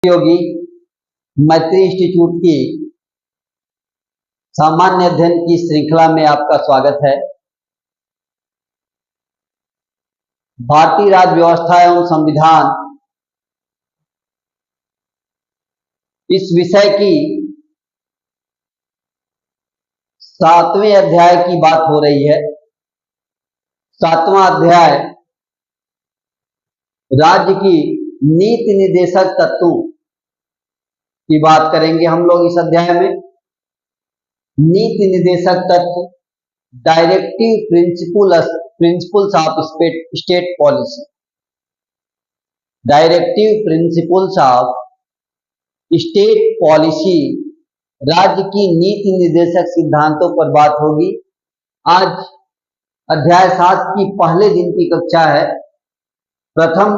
योगी मैत्री इंस्टीट्यूट की सामान्य अध्ययन की श्रृंखला में आपका स्वागत है। भारतीय राज्य व्यवस्था एवं संविधान इस विषय की 7वें अध्याय की बात हो रही है। 7वां अध्याय राज्य की नीति निर्देशक तत्वों की बात करेंगे हम लोग इस अध्याय में। नीति निर्देशक तत्व, directive principles of state policy. Directive principles of state policy, राज्य की नीति निर्देशक सिद्धांतों पर बात होगी। आज अध्याय 7 की पहले दिन की कक्षा है, प्रथम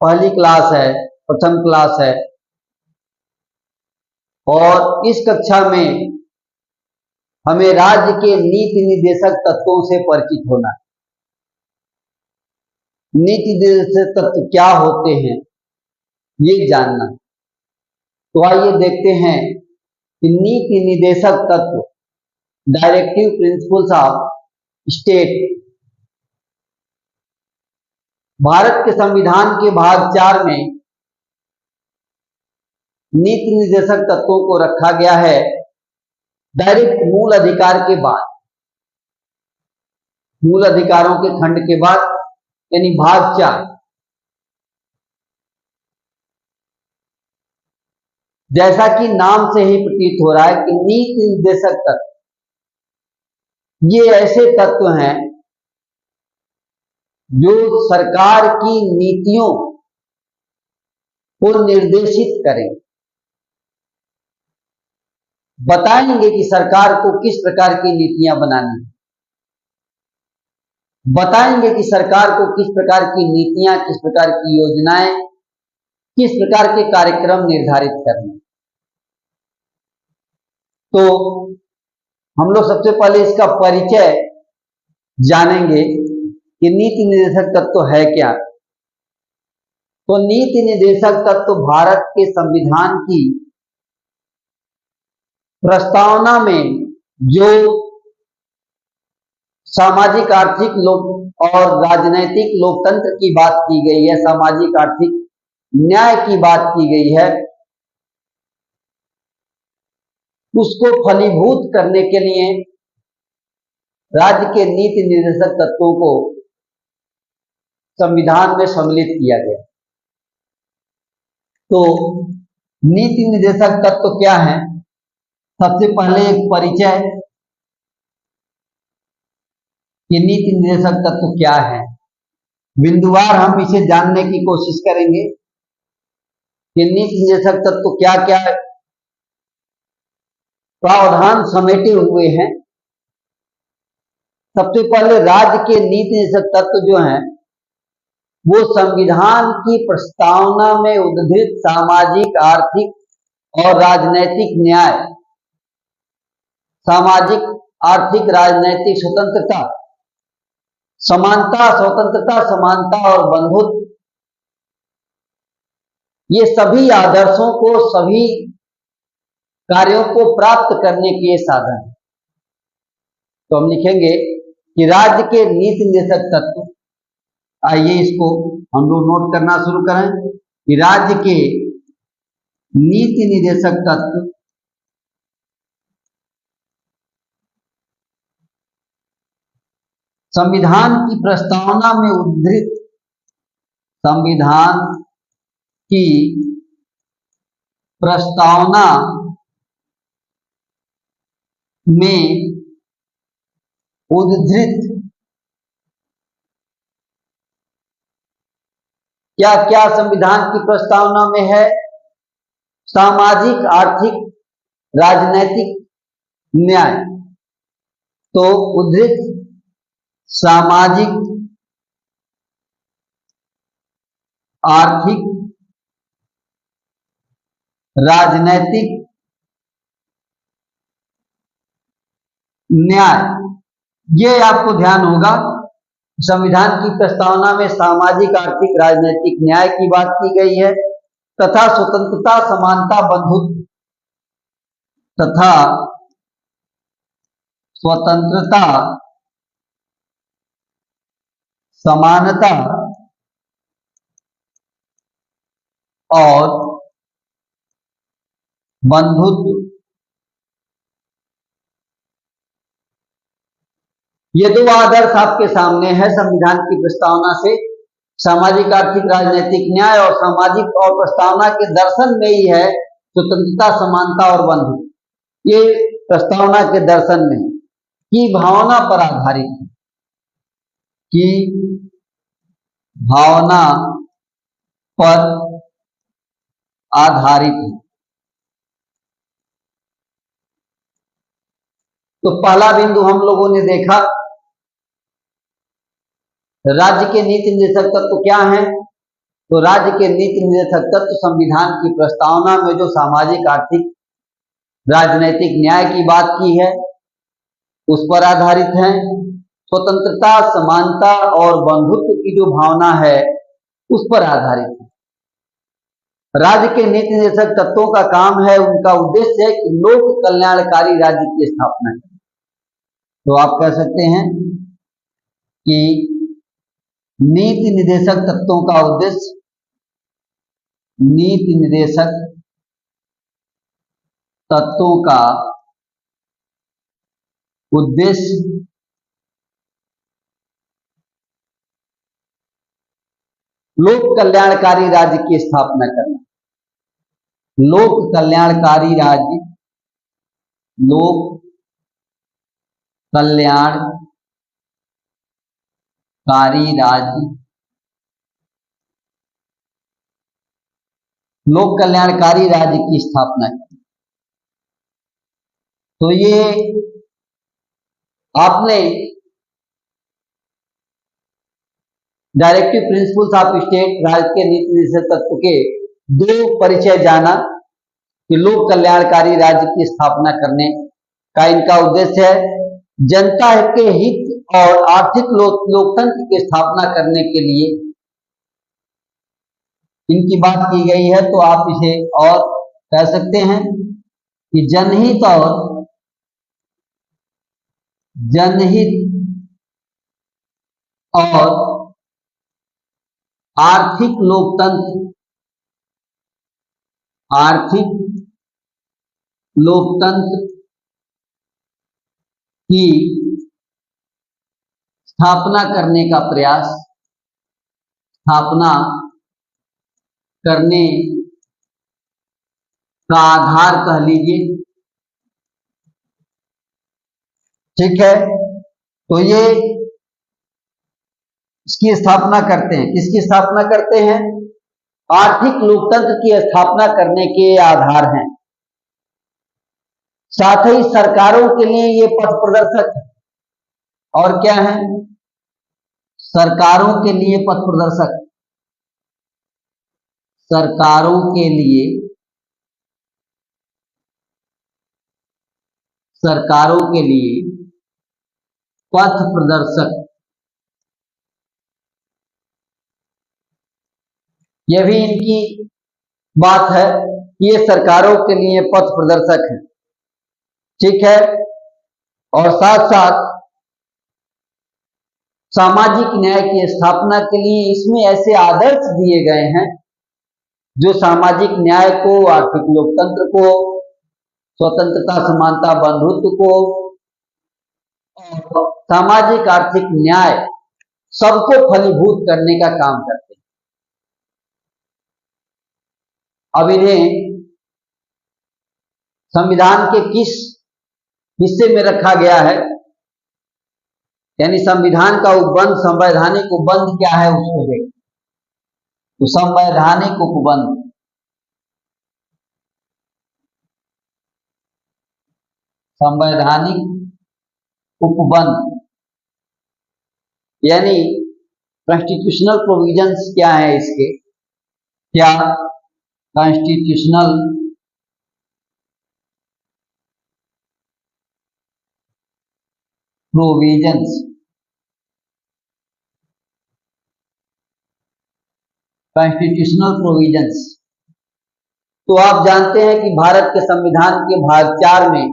क्लास है और इस कक्षा में हमें राज्य के नीति निर्देशक तत्वों से परिचित होना है। नीति निर्देशक तत्व क्या होते हैं ये जानना। तो आइए देखते हैं कि नीति निर्देशक तत्व, directive principles of state, Bharat के संविधान के भाग 4 में नीति निर्देशक तत्वों को रखा गया है डायरेक्ट मूल अधिकार के बाद, मूल अधिकारों के खंड के बाद, यानी भाग 4। जैसा कि नाम से ही प्रतीत हो रहा है कि नीति निर्देशक तत्व ये ऐसे तत्व हैं जो सरकार की नीतियों को निर्देशित करें, बताएंगे कि सरकार को किस प्रकार की नीतियां बनानी, बताएंगे कि सरकार को किस प्रकार की नीतियां, किस प्रकार की योजनाएं, किस प्रकार के कार्यक्रम निर्धारित करने। तो हम लोग सबसे पहले इसका परिचय जानेंगे कि नीति निर्देशक तत्व है क्या। तो नीति निर्देशक तत्व भारत के संविधान की प्रस्तावना में जो सामाजिक आर्थिक और राजनैतिक लोकतंत्र की बात की गई है, सामाजिक आर्थिक न्याय की बात की गई है, उसको फलीभूत करने के लिए राज्य के नीति निर्देशक तत्वों को संविधान में सम्मिलित किया गया। तो नीति निर्देशक तत्व क्या है? सबसे पहले एक परिचय कि नीति निर्देशक तत्व क्या है। बिंदुवार हम इसे जानने की कोशिश करेंगे कि नीति निर्देशक तत्व क्या क्या प्रावधान समेटे हुए हैं। सबसे पहले राज्य के नीति निर्देशक तत्व जो हैं वो संविधान की प्रस्तावना में उद्धृत सामाजिक, आर्थिक और राजनैतिक न्याय, सामाजिक, आर्थिक, राजनैतिक स्वतंत्रता, समानता, स्वतंत्रता, समानता और बंधुत्व, ये सभी आदर्शों को, सभी कार्यों को प्राप्त करने के ये साधन है। तो हम लिखेंगे कि राज्य के नीति निर्देशक तत्व, आइए इसको हम लोग नोट करना शुरू करें कि राज्य के नीति निर्देशक तत्व संविधान की प्रस्तावना में उद्धृत, संविधान की प्रस्तावना में उद्धृत क्या क्या संविधान की प्रस्तावना में है? सामाजिक, आर्थिक, राजनैतिक न्याय। तो उद्धृत सामाजिक, आर्थिक, राजनैतिक न्याय, ये आपको ध्यान होगा। संविधान की प्रस्तावना में सामाजिक, आर्थिक, राजनीतिक न्याय की बात की गई है तथा स्वतंत्रता, समानता, बंधुत्व तथा स्वतंत्रता, समानता और बंधुत्व, ये दो आदर्श आपके सामने है संविधान की प्रस्तावना से। सामाजिक, आर्थिक, राजनीतिक न्याय और सामाजिक और प्रस्तावना के दर्शन में ही है स्वतंत्रता, समानता और बंधुत्व। ये प्रस्तावना के दर्शन में की भावना पर आधारित है, की भावना पर आधारित है। तो पहला बिंदु हम लोगों ने देखा, राज्य के नीति निर्देशक तत्व क्या हैं। तो राज्य के नीति निर्देशक तत्व संविधान की प्रस्तावना में जो सामाजिक, आर्थिक, राजनैतिक न्याय की बात की है उस पर आधारित है। स्वतंत्रता, समानता और बंधुत्व की जो भावना है उस पर आधारित है। राज्य के नीति निर्देशक तत्वों का काम है, उनका उद्देश्य है कि लोक कल्याणकारी राज्य की स्थापना है। तो आप कह सकते हैं कि नीति निर्देशक तत्वों का उद्देश्य, नीति निर्देशक तत्वों का उद्देश्य लोक कल्याणकारी राज्य की स्थापना करना। लोक कल्याणकारी राज्य, लोक कल्याणकारी राज्य, लोक कल्याणकारी राज्य की स्थापना करना। तो ये आपने डायरेक्टिव प्रिंसिपल्स ऑफ स्टेट, राज्य के नीति निर्देशक तत्व के दो परिचय जाना कि लोक कल्याणकारी राज्य की स्थापना करने का इनका उद्देश्य है जनता के हित और आर्थिक लोकतंत्र की स्थापना करने के लिए इनकी बात की गई है। तो आप इसे और कह सकते हैं कि जनहित और आर्थिक लोकतंत्र, आर्थिक लोकतंत्र की स्थापना करने का प्रयास, स्थापना करने का आधार कह लीजिए। ठीक है, तो ये इसकी स्थापना करते हैं। किसकी स्थापना करते हैं? आर्थिक लोकतंत्र की स्थापना करने के आधार हैं। साथ ही सरकारों के लिए ये पथ प्रदर्शक है। और क्या है? सरकारों के लिए पथ प्रदर्शक, सरकारों के लिए, सरकारों के लिए पथ प्रदर्शक, यह भी इनकी बात है कि ये सरकारों के लिए पथ प्रदर्शक है। ठीक है, और साथ साथ सामाजिक न्याय की स्थापना के लिए इसमें ऐसे आदर्श दिए गए हैं जो सामाजिक न्याय को, आर्थिक लोकतंत्र को, स्वतंत्रता, समानता, बंधुत्व को, सामाजिक आर्थिक न्याय सबको फलीभूत करने का काम करते हैं। अब इन्हें संविधान के किस हिस्से में रखा गया है, यानी संविधान का उपबंध, संवैधानिक उपबंध क्या है उसको देखें। तो संवैधानिक उपबंध, संवैधानिक उपबंध यानी कॉन्स्टिट्यूशनल प्रोविजंस क्या है इसके, क्या कॉन्स्टिट्यूशनल प्रोविजंस, कॉन्स्टिट्यूशनल प्रोविजंस तो आप जानते हैं कि भारत के संविधान के भाग 4 में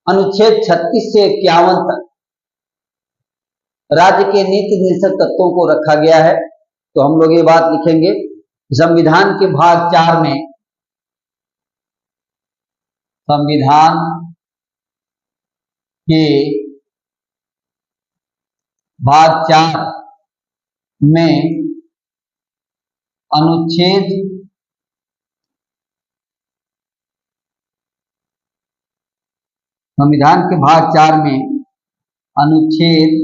अनुच्छेद 36 से 51 तक राज्य के नीति निर्देशक तत्वों को रखा गया है। तो हम लोग ये बात लिखेंगे, संविधान के भाग 4 में, संविधान के भाग 4 में अनुच्छेद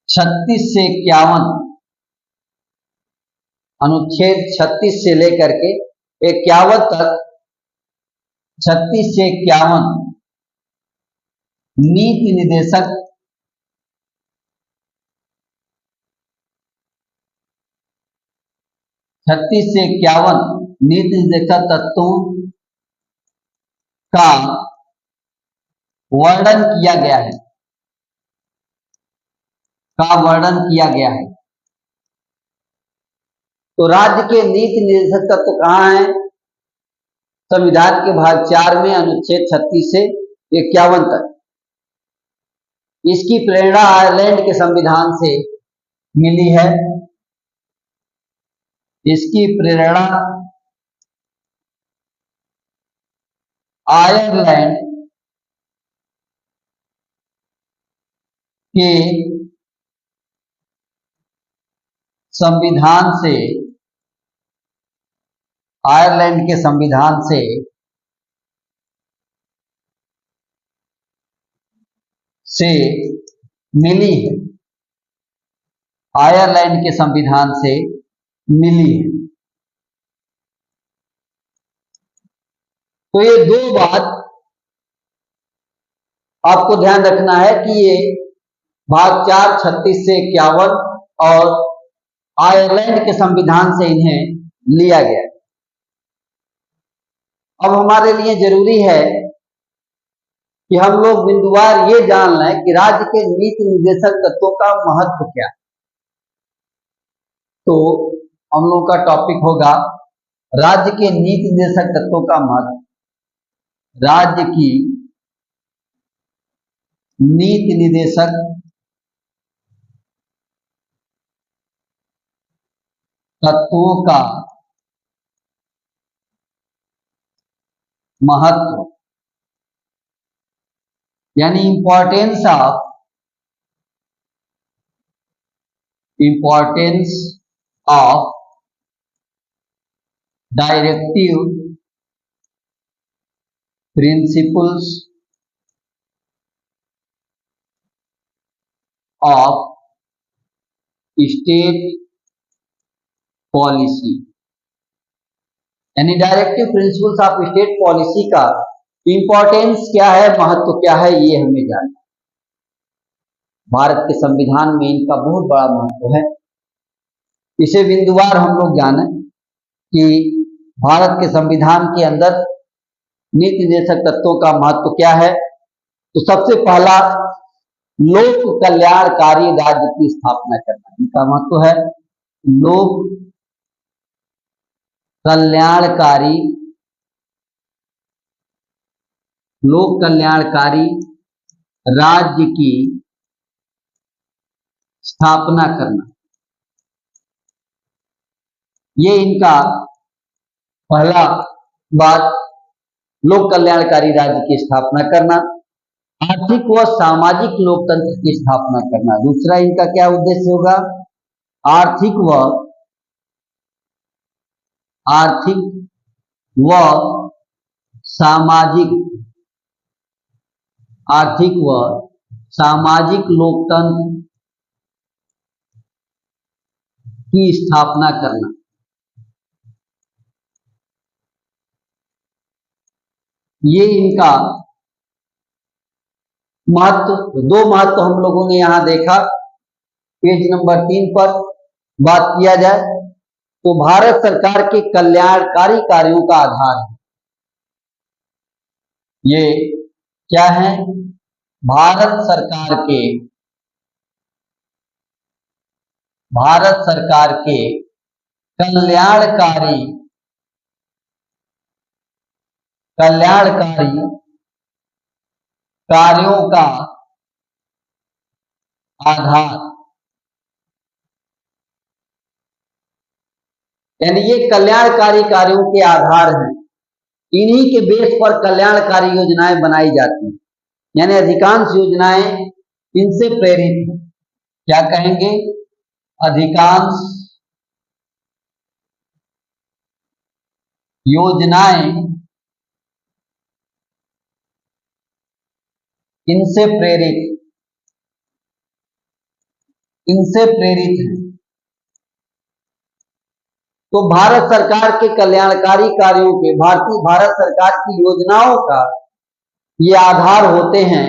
36 से 51, अनुच्छेद 36 से लेकर के 51 तक, 36 से 51 नीति निर्देशक तत्वों का वर्णन किया गया है, तो राज्य के नीति निर्देशक तत्व कहाँ हैं? संविधान के भाग 4 में अनुच्छेद 36 से 51 तक। इसकी प्रेरणा आयरलैंड के संविधान से मिली है। इसकी प्रेरणा आयरलैंड के संविधान से मिली है, आयरलैंड के संविधान से मिली है। तो ये दो बात आपको ध्यान रखना है कि ये भाग 4 36 से 51 और आयरलैंड के संविधान से इन्हें लिया गया। अब हमारे लिए जरूरी है कि हम लोग बिंदुवार ये जान लें कि राज्य के नीति निर्देशक तत्वों का महत्व क्या है। तो हम लोग का टॉपिक होगा राज्य के नीति निर्देशक तत्वों का महत्व। राज्य की नीति निर्देशक तत्वों का महत्व, यानी importance of directive principles of state policy, यानी directive principles of state policy का इंपॉर्टेंस क्या है, महत्व क्या है, ये हमें जानना। भारत के संविधान में इनका बहुत बड़ा महत्व है। इसे बिंदुवार हम लोग जाने कि भारत के संविधान के अंदर नीति निर्देशक तत्वों का महत्व क्या है। तो सबसे पहला, लोक कल्याणकारी राज्य की स्थापना करना, इनका महत्व है। लोक कल्याणकारी राज्य की स्थापना करना, ये इनका पहला बात, लोक कल्याणकारी राज्य की स्थापना करना। आर्थिक व सामाजिक लोकतंत्र की स्थापना करना, दूसरा इनका क्या उद्देश्य होगा? आर्थिक व सामाजिक लोकतंत्र की स्थापना करना। ये इनका महत्व, दो महत्व हम लोगों ने यहां देखा। पेज नंबर 3 पर बात किया जाए तो भारत सरकार के कल्याणकारी कार्यों का आधार है। ये क्या है? भारत सरकार के भारत सरकार के कल्याणकारी कार्यों का आधार, यानी ये कल्याणकारी कार्यों के आधार हैं। इन्हीं के बेस पर कल्याणकारी योजनाएं बनाई जाती हैं, यानी अधिकांश योजनाएं इनसे प्रेरित हैं। क्या कहेंगे? अधिकांश योजनाएं इनसे प्रेरित हैं। तो भारत सरकार के कल्याणकारी कार्यों के, भारत सरकार की योजनाओं का ये आधार होते हैं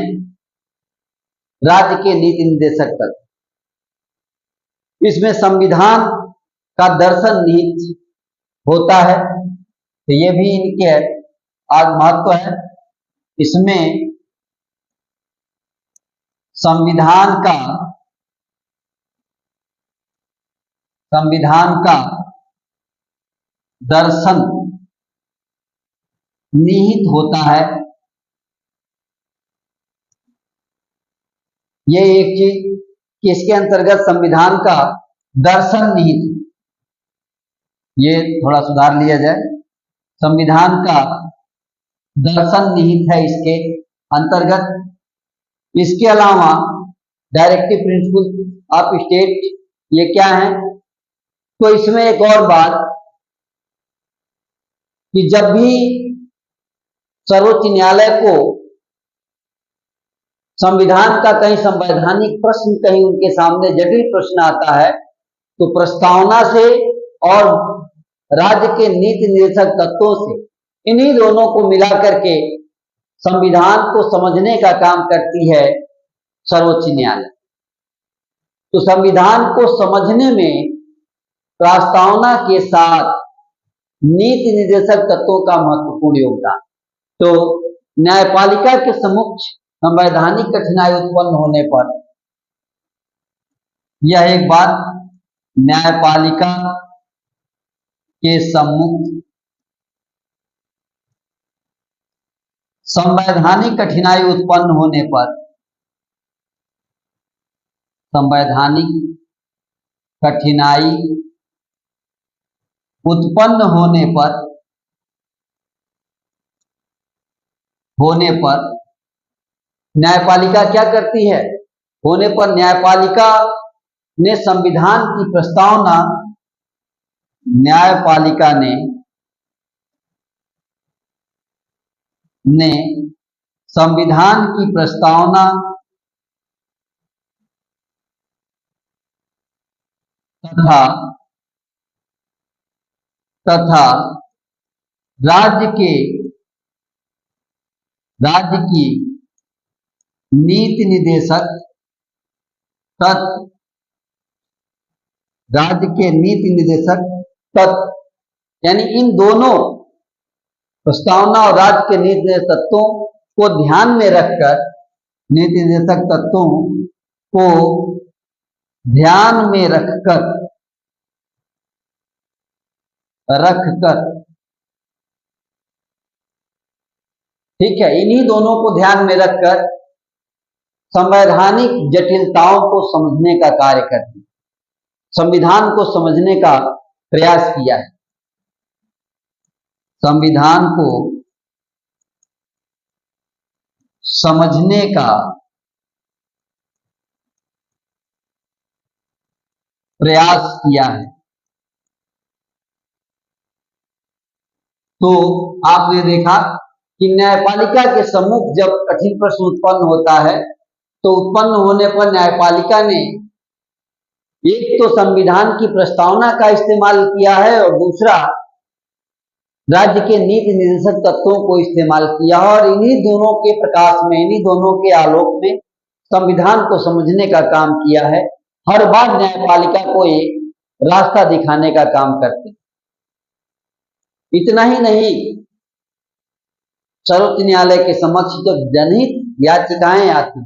राज्य के नीति निर्देशक तत्व। इसमें संविधान का दर्शन निहित होता है, तो ये भी इनके आज महत्व है। इसमें संविधान का दर्शन निहित होता है। ये एक चीज कि इसके अंतर्गत संविधान का दर्शन निहित, ये थोड़ा सुधार लिया जाए, संविधान का दर्शन निहित है इसके अंतर्गत। इसके अलावा डायरेक्टिव प्रिंसिपल ऑफ स्टेट, ये क्या है? तो इसमें एक और बात कि जब भी सर्वोच्च न्यायालय को संविधान का कहीं संवैधानिक प्रश्न, कहीं उनके सामने जटिल प्रश्न आता है, तो प्रस्तावना से और राज्य के नीति निर्देशक तत्वों से, इन्हीं दोनों को मिला करके संविधान को समझने का काम करती है सर्वोच्च न्यायालय। तो संविधान को समझने में प्रस्तावना के साथ नीति निर्देशक तत्वों का महत्वपूर्ण योगदान। तो न्यायपालिका के समक्ष संवैधानिक कठिनाई उत्पन्न होने पर, यह एक बात, न्यायपालिका के सम्मुख संवैधानिक कठिनाई उत्पन्न होने पर, संवैधानिक कठिनाई उत्पन्न होने पर न्यायपालिका क्या करती है? होने पर न्यायपालिका ने संविधान की प्रस्तावना, न्यायपालिका ने संविधान की प्रस्तावना तथा राज्य की नीति निर्देशक तत्व, यानी इन दोनों प्रस्तावना और राज्य के नीति निर्देशक तत्वों को ध्यान में रखकर, नीति निर्देशक तत्वों को ध्यान में रखकर ठीक है, इन्हीं दोनों को ध्यान में रखकर संवैधानिक जटिलताओं को समझने का कार्य करती, संविधान को समझने का प्रयास किया है। संविधान को समझने का प्रयास किया है। तो आपने देखा कि न्यायपालिका के सम्मुख जब कठिन प्रश्न उत्पन्न होता है, तो उत्पन्न होने पर न्यायपालिका ने एक तो संविधान की प्रस्तावना का इस्तेमाल किया है और दूसरा राज्य के नीति निर्देशक तत्वों को इस्तेमाल किया, और इन्हीं दोनों के प्रकाश में, इन्हीं दोनों के आलोक में संविधान को समझने का काम किया है। हर बार न्यायपालिका को एक रास्ता दिखाने का काम करते। इतना ही नहीं, सर्वोच्च न्यायालय के समक्ष जब जनहित याचिकाएं आती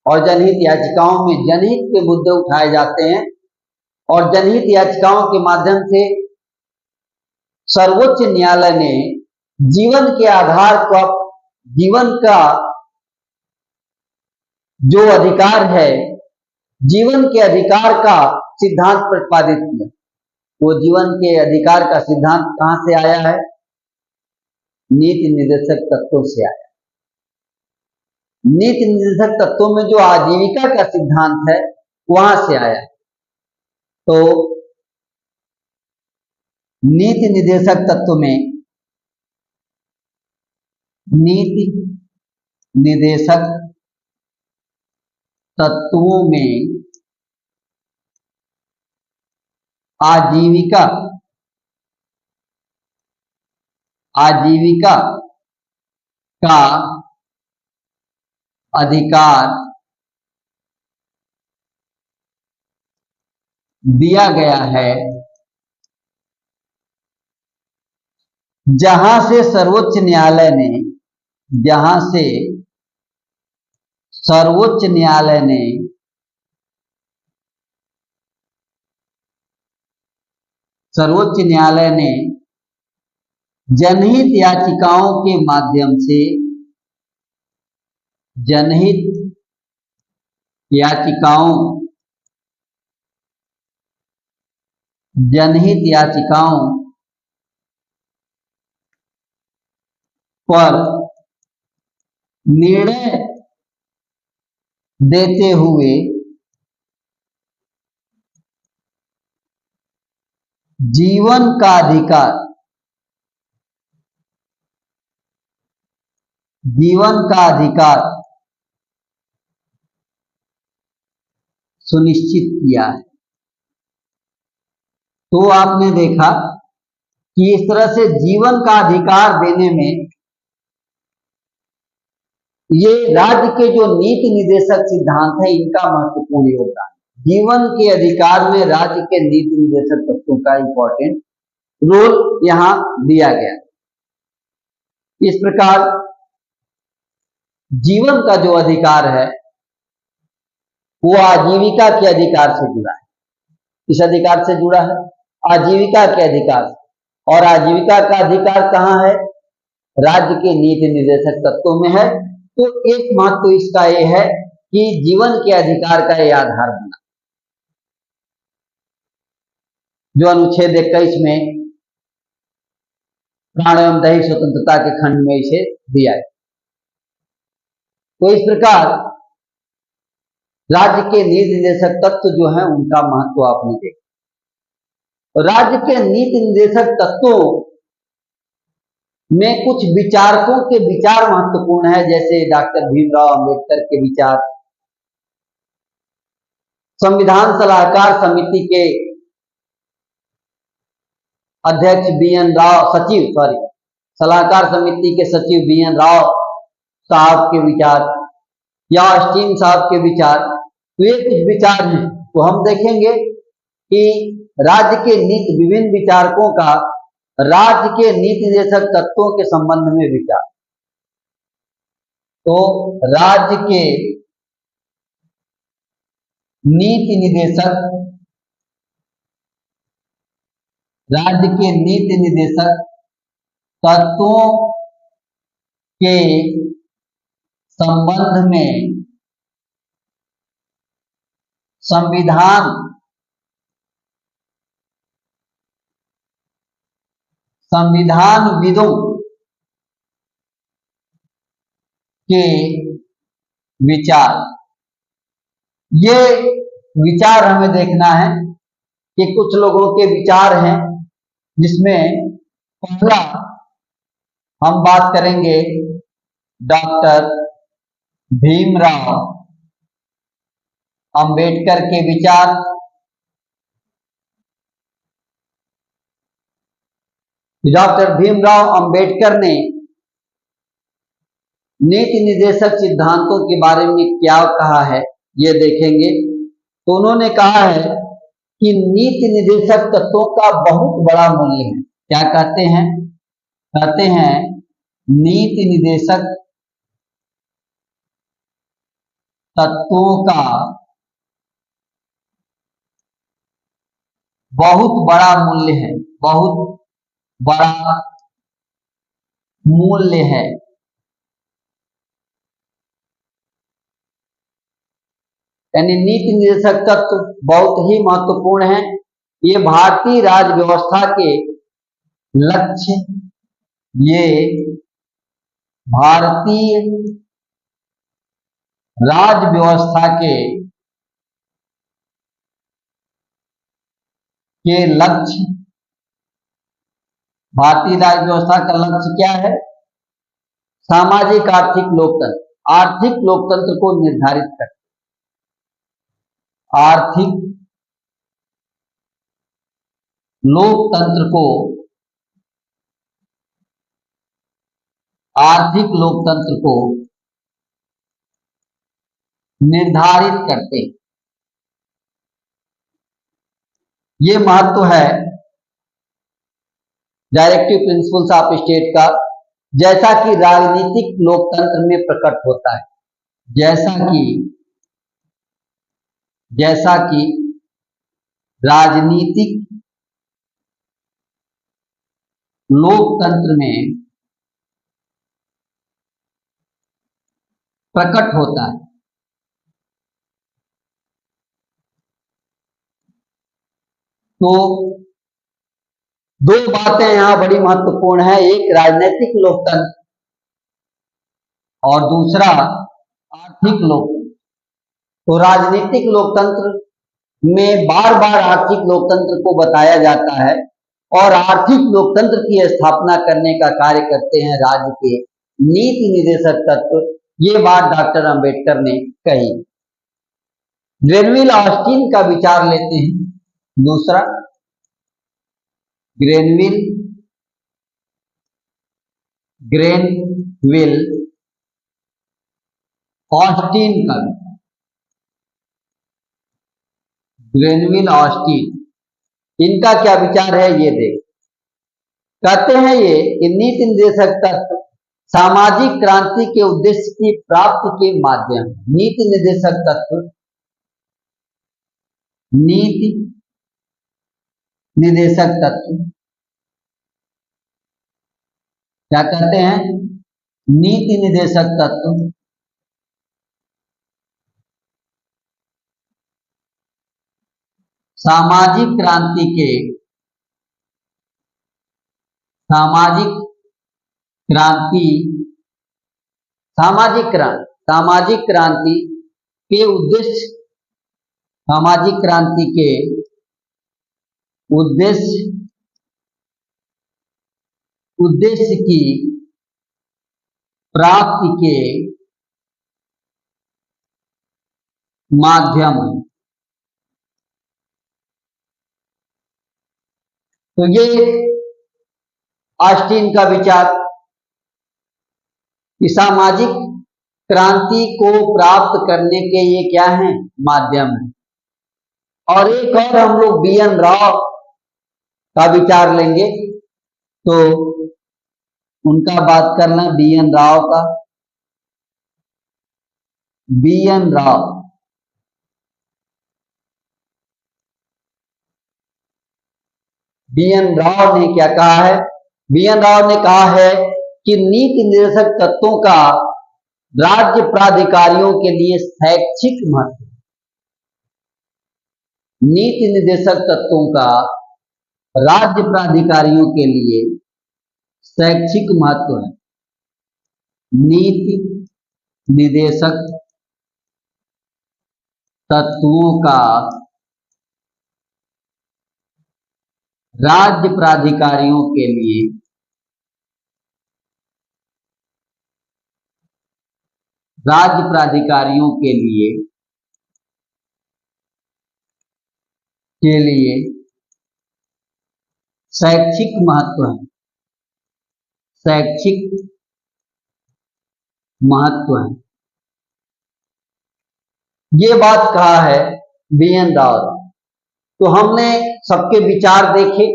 और जनहित याचिकाओं में जनहित के मुद्दे उठाए जाते हैं, और जनहित याचिकाओं के माध्यम से सर्वोच्च न्यायालय ने जीवन के आधार पर जीवन का जो अधिकार है, जीवन के अधिकार का सिद्धांत प्रतिपादित किया। वो जीवन के अधिकार का सिद्धांत कहां से आया है? नीति निर्देशक तत्वों से आया। नीति निर्देशक तत्वों में जो आजीविका का सिद्धांत है वहां से आया। तो नीति निर्देशक तत्व में नीति निर्देशक तत्वों में आजीविका का अधिकार दिया गया है, जहां से सर्वोच्च न्यायालय ने जनहित याचिकाओं के माध्यम से जनहित याचिकाओं पर निर्णय देते हुए जीवन का अधिकार सुनिश्चित किया है। तो आपने देखा कि इस तरह से जीवन का अधिकार देने में ये राज्य के जो नीति निर्देशक सिद्धांत है इनका महत्वपूर्ण योगदान। जीवन के अधिकार में राज्य के नीति निर्देशक तत्वों का इंपॉर्टेंट रोल यहां दिया गया। इस प्रकार जीवन का जो अधिकार है वो आजीविका के अधिकार से जुड़ा है। किस अधिकार से जुड़ा है? आजीविका के अधिकार से। और आजीविका का अधिकार कहां है? राज्य के नीति निर्देशक तत्वों में है। तो एक महत्व इसका यह है कि जीवन के अधिकार का यह आधार बना, जो अनुच्छेद 21 में प्राण एवं दैहिक स्वतंत्रता के खंड में इसे दिया है। तो इस प्रकार राज्य के नीति निर्देशक तत्व जो है उनका महत्व आपने देखा। राज्य के नीति निर्देशक तत्वों में कुछ विचारकों के विचार महत्वपूर्ण है, जैसे डॉक्टर भीमराव अंबेडकर के विचार, संविधान सलाहकार समिति के अध्यक्ष सलाहकार समिति के सचिव BN राव साहब के विचार या ऑस्टिन साहब के विचार। तो ये कुछ विचार हैं। तो हम देखेंगे कि राज्य के विभिन्न विचारकों का राज्य के नीति निर्देशक तत्वों के संबंध में विचार। तो राज्य के नीति निर्देशक तत्वों के संबंध में संविधानविदों के विचार। ये विचार हमें देखना है कि कुछ लोगों के विचार हैं, जिसमें पहला हम बात करेंगे डॉक्टर भीमराव अंबेडकर के विचार। डॉक्टर भीमराव अंबेडकर ने नीति निर्देशक सिद्धांतों के बारे में क्या कहा है ये देखेंगे। तो उन्होंने कहा है कि नीति निर्देशक तत्वों का बहुत बड़ा मूल्य है। क्या कहते हैं? कहते हैं नीति निर्देशक तत्वों का बहुत बड़ा मूल्य है, बहुत बड़ा मूल्य है। यानी नीति निर्देशक तत्व बहुत ही महत्वपूर्ण है। ये भारतीय राज्य व्यवस्था के लक्ष्य, ये भारतीय राज्य व्यवस्था के लक्ष्य, भारतीय राज्य व्यवस्था का लक्ष्य क्या है? सामाजिक आर्थिक लोकतंत्र, आर्थिक लोकतंत्र को निर्धारित करते, आर्थिक लोकतंत्र को, आर्थिक लोकतंत्र को निर्धारित करते। ये महत्व है डायरेक्टिव प्रिंसिपल्स ऑफ स्टेट का, जैसा कि राजनीतिक लोकतंत्र में प्रकट होता है, जैसा कि राजनीतिक लोकतंत्र में प्रकट होता है। तो दो बातें यहां बड़ी महत्वपूर्ण है, एक राजनीतिक लोकतंत्र और दूसरा आर्थिक लोकतंत्र। तो राजनीतिक लोकतंत्र में बार बार आर्थिक लोकतंत्र को बताया जाता है और आर्थिक लोकतंत्र की स्थापना करने का कार्य करते हैं राज्य के नीति निर्देशक तत्व। ये बात डॉक्टर अंबेडकर ने कही। ग्रेनविल ऑस्टिन का विचार लेते हैं। दूसरा, ग्रेनविल ऑस्टिन का, ग्रेनविल ऑस्टिन, इनका क्या विचार है ये देख। कहते हैं ये कि नीति निर्देशक तत्व सामाजिक क्रांति के उद्देश्य की प्राप्ति के माध्यम, नीति निर्देशक तत्व, नीति निर्देशक तत्व क्या कहते हैं? नीति निर्देशक तत्व सामाजिक क्रांति के, सामाजिक क्रांति के उद्देश्य, सामाजिक क्रांति के उद्देश्य की प्राप्ति के माध्यम। तो ये ऑस्टिन का विचार कि सामाजिक क्रांति को प्राप्त करने के ये क्या है? माध्यम है। और एक और हम लोग बी.एन. राव का विचार लेंगे, तो उनका बात करना, बी.एन. राव का, बी.एन. राव, बी.एन. राव ने क्या कहा है? बी.एन. राव ने कहा है कि नीति निर्देशक तत्वों का राज्य प्राधिकारियों के लिए शैक्षिक महत्व, नीति निर्देशक तत्वों का राज्य प्राधिकारियों के लिए शैक्षिक महत्व है। नीति निर्देशक तत्वों का राज्य प्राधिकारियों के लिए शैक्षिक महत्व है, शैक्षिक महत्व है। ये बात कहा है बी.एन. राव। तो हमने सबके विचार देखे,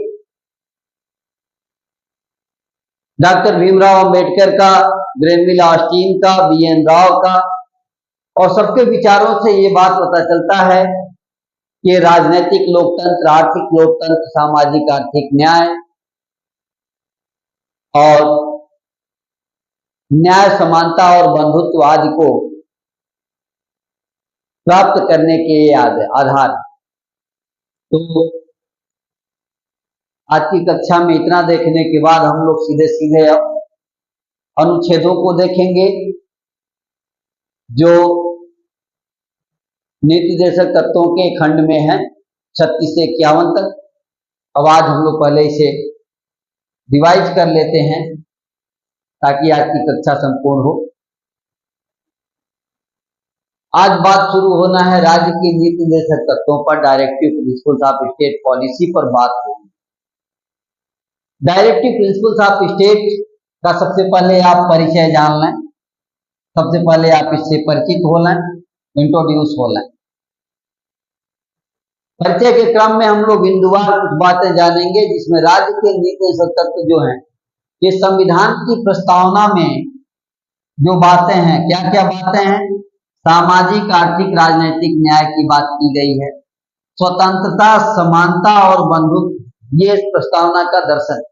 डॉक्टर भीमराव अंबेडकर का, ग्रेनविल ऑस्टिन का, बी.एन. राव का, और सबके विचारों से ये बात पता चलता है कि राजनीतिक लोकतंत्र, आर्थिक लोकतंत्र, सामाजिक आर्थिक न्याय और न्याय, समानता और बंधुत्व आदि को प्राप्त करने के आधार। तो आज की कक्षा में इतना देखने के बाद हम लोग सीधे सीधे अनुच्छेदों को देखेंगे जो नीति निर्देशक तत्वों के खंड में है 36 से 51 तक। अब आज हम लोग पहले इसे रिवाइज कर लेते हैं ताकि आज की कक्षा संपूर्ण हो। आज बात शुरू होना है राज्य की नीति निर्देशक तत्वों पर, directive principles of state policy पर बात होगी। डायरेक्टिव प्रिंसिपल्स ऑफ स्टेट का सबसे पहले आप परिचय जान लें, सबसे पहले आप इससे परिचित हो लें, इंट्रोड्यूस हो लें। परिचय के क्रम में हम लोग बिंदुवार कुछ बातें जानेंगे, जिसमें राज्य के नीति निर्देशक तत्व जो हैं, ये संविधान की प्रस्तावना में जो बातें हैं, क्या क्या बातें हैं? सामाजिक, आर्थिक, राजनीतिक न्याय की बात की गई है। स्वतंत्रता, समानता और बंधुत्व, ये इस प्रस्तावना का दर्शन।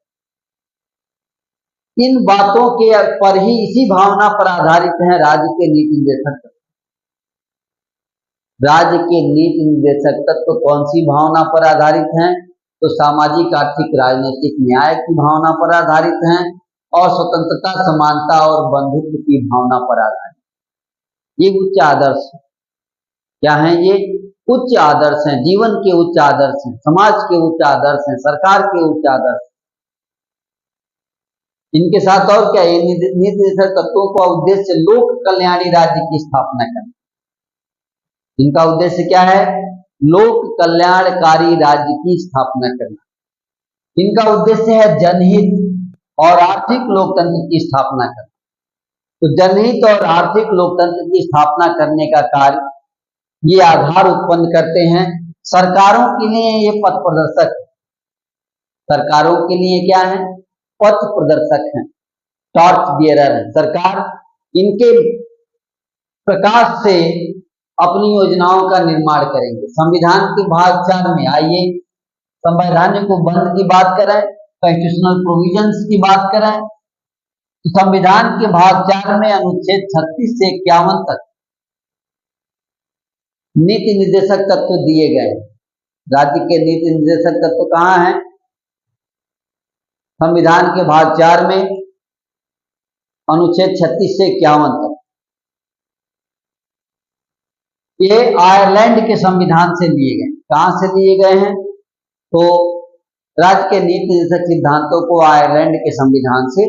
इन बातों के पर ही, इसी भावना पर आधारित है राज्य के नीति निर्देशक तत्व। राज्य के नीति निर्देशक तत्व कौन सी भावना पर आधारित हैं? तो सामाजिक, आर्थिक, राजनीतिक न्याय की भावना पर आधारित हैं और स्वतंत्रता, समानता और बंधुत्व की भावना पर आधारित। ये उच्च आदर्श क्या हैं? ये उच्च आदर्श हैं, जीवन के उच्च आदर्श हैं, समाज के उच्च आदर्श हैं, सरकार के उच्च आदर्श। इनके साथ और क्या, ये नीति निर्देशक तत्वों का उद्देश्य लोक कल्याणी राज्य की स्थापना करना। इनका उद्देश्य क्या है? लोक कल्याणकारी राज्य की स्थापना करना। इनका उद्देश्य है जनहित और आर्थिक लोकतंत्र की स्थापना करना। तो जनहित और आर्थिक लोकतंत्र की स्थापना करने का कार्य ये आधार उत्पन्न करते हैं। सरकारों के लिए ये पथ प्रदर्शक, सरकारों के लिए क्या है? पथ प्रदर्शक हैं, टॉर्च बियरर है। सरकार इनके प्रकाश से अपनी योजनाओं का निर्माण करेंगे। संविधान के भाग 4 में, आइए संवैधानिक बंध की बात करें, कॉन्स्टिट्यूशनल प्रोविजंस की बात करें, तो संविधान के भाग 4 में अनुच्छेद 36 से 51 तक नीति निर्देशक तत्व दिए गए। राज्य के नीति निर्देशक तत्व कहाँ हैं? संविधान के भाग 4 में अनुच्छेद 36 से 51 तक। ये आयरलैंड के संविधान से लिए गए। कहां से लिए गए हैं? तो राज्य के नीति निर्देशक सिद्धांतों को आयरलैंड के संविधान से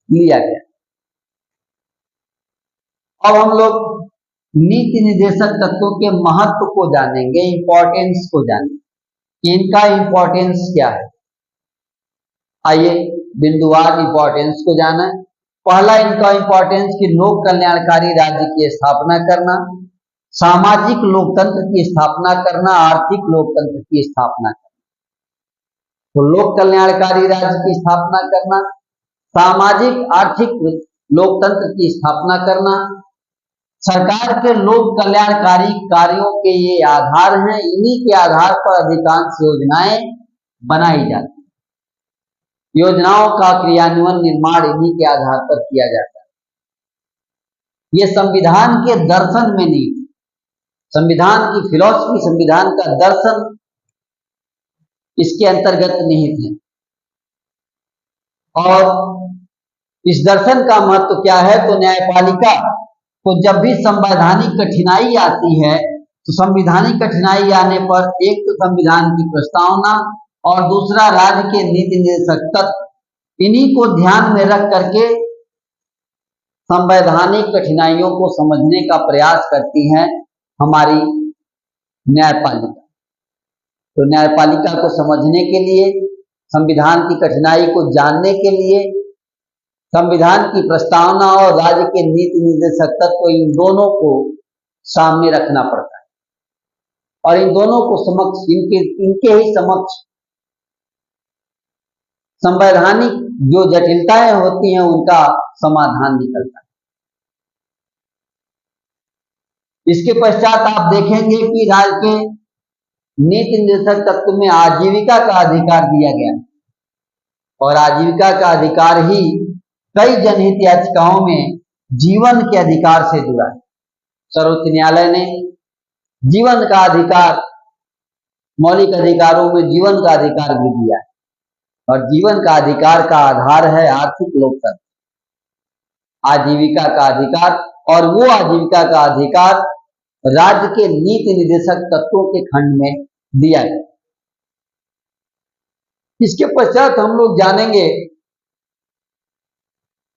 लिया गया। अब हम लोग नीति निर्देशक तत्वों के महत्व को जानेंगे, इंपॉर्टेंस को जानेंगे। इनका इंपॉर्टेंस क्या है? आइए बिंदुवार इंपॉर्टेंस को जाना। पहला इनका इंपॉर्टेंस कि लोक कल्याणकारी राज्य की स्थापना करना, सामाजिक लोकतंत्र की स्थापना करना, आर्थिक लोकतंत्र की स्थापना करना। तो लोक कल्याणकारी राज्य की स्थापना करना, सामाजिक आर्थिक लोकतंत्र की स्थापना करना, सरकार के लोक कल्याणकारी कार्यों के ये आधार हैं। इन्हीं के आधार पर अधिकांश योजनाएं बनाई जाती हैं। योजनाओं का क्रियान्वयन, निर्माण इन्हीं के आधार पर किया जाता है। ये संविधान के दर्शन में नहीं, संविधान की फिलॉसफी, संविधान का दर्शन इसके अंतर्गत निहित है। और इस दर्शन का महत्व क्या है? तो न्यायपालिका को जब भी संवैधानिक कठिनाई आती है, तो संवैधानिक कठिनाई आने पर एक तो संविधान की प्रस्तावना और दूसरा राज्य के नीति निर्देशक तत्व, इन्हीं को ध्यान में रख करके संवैधानिक कठिनाइयों को समझने का प्रयास करती है हमारी न्यायपालिका। तो न्यायपालिका को समझने के लिए, संविधान की कठिनाई को जानने के लिए संविधान की प्रस्तावना और राज्य के नीति निर्देशक तत्व, इन दोनों को सामने रखना पड़ता है और इन दोनों को समक्ष, इनके ही समक्ष संवैधानिक जो जटिलताएं होती हैं उनका समाधान निकलता है। इसके पश्चात आप देखेंगे कि राज्य के नीति निर्देशक तत्व में आजीविका का अधिकार दिया गया और आजीविका का अधिकार ही कई जनहित याचिकाओं में जीवन के अधिकार से जुड़ा है। सर्वोच्च न्यायालय ने जीवन का अधिकार, मौलिक अधिकारों में जीवन का अधिकार भी दिया है और जीवन का अधिकार का आधार है आर्थिक लोकतंत्र, आजीविका का अधिकार। और वो आजीविका का अधिकार राज्य के नीति निर्देशक तत्वों के खंड में दिया गया। इसके पश्चात हम लोग जानेंगे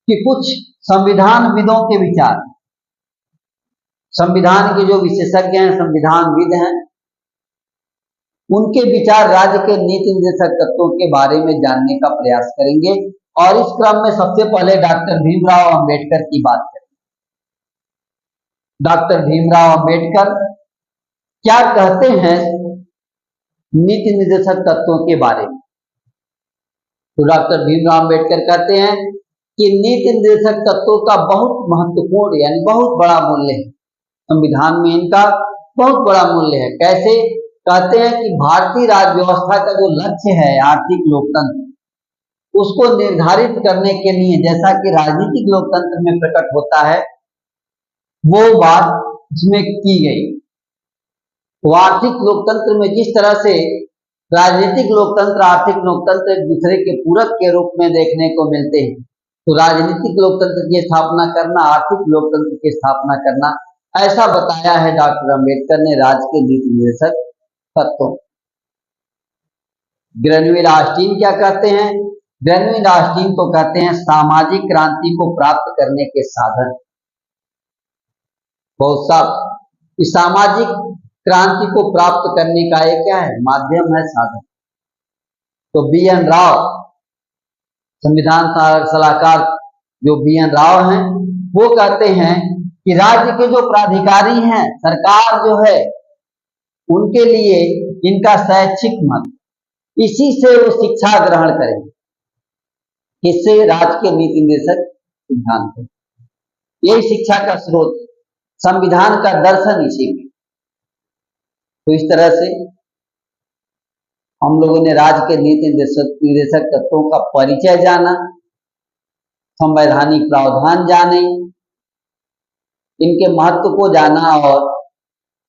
कि कुछ संविधानविदों के विचार, संविधान के जो विशेषज्ञ हैं, संविधानविद हैं, उनके विचार राज्य के नीति निर्देशक तत्वों के बारे में जानने का प्रयास करेंगे। और इस क्रम में सबसे पहले डॉक्टर भीमराव अंबेडकर की बात करेंगे। डॉक्टर भीमराव अंबेडकर क्या कहते हैं नीति निर्देशक तत्वों के बारे में? तो डॉक्टर भीमराव अंबेडकर कहते हैं कि नीति निर्देशक तत्वों का बहुत महत्वपूर्ण यानी बहुत बड़ा मूल्य है, संविधान में इनका बहुत बड़ा मूल्य है। कैसे? कहते हैं कि भारतीय राज्य व्यवस्था का जो लक्ष्य है आर्थिक लोकतंत्र, उसको निर्धारित करने के लिए, जैसा कि राजनीतिक लोकतंत्र में प्रकट होता है, वो बात इसमें की गई। तो आर्थिक लोकतंत्र में जिस तरह से राजनीतिक लोकतंत्र, आर्थिक लोकतंत्र एक दूसरे के पूरक के रूप में देखने को मिलते हैं, तो राजनीतिक लोकतंत्र की स्थापना करना, आर्थिक लोकतंत्र की स्थापना करना, ऐसा बताया है डॉक्टर अंबेडकर ने राज्य के नीति निर्देशक तत्वों। ग्रेनविल ऑस्टिन क्या कहते हैं? ग्रेनविल ऑस्टिन को कहते हैं सामाजिक क्रांति को प्राप्त करने के साधन। बहुत साफ, इस सामाजिक क्रांति को प्राप्त करने का ये क्या है? माध्यम है, साधन। तो बी.एन. राव, संविधान सलाहकार जो बी.एन. राव हैं, वो कहते हैं कि राज्य के जो प्राधिकारी हैं, सरकार जो है, उनके लिए इनका शैक्षिक महत्व, इसी से वो शिक्षा ग्रहण करेंगे। इससे राज्य के नीति निर्देशक सिद्धांत है, यही शिक्षा का स्रोत, संविधान का दर्शन इसी में। तो इस तरह से हम लोगों ने राज्य के नीति निर्देशक तत्वों का परिचय जाना, संवैधानिक प्रावधान जाने, इनके महत्व को जाना और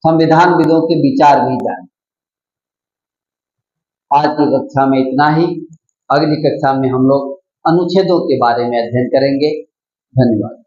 संविधानविदों के विचार भी जाने। आज की कक्षा में इतना ही। अगली कक्षा में हम लोग अनुच्छेदों के बारे में अध्ययन करेंगे। धन्यवाद।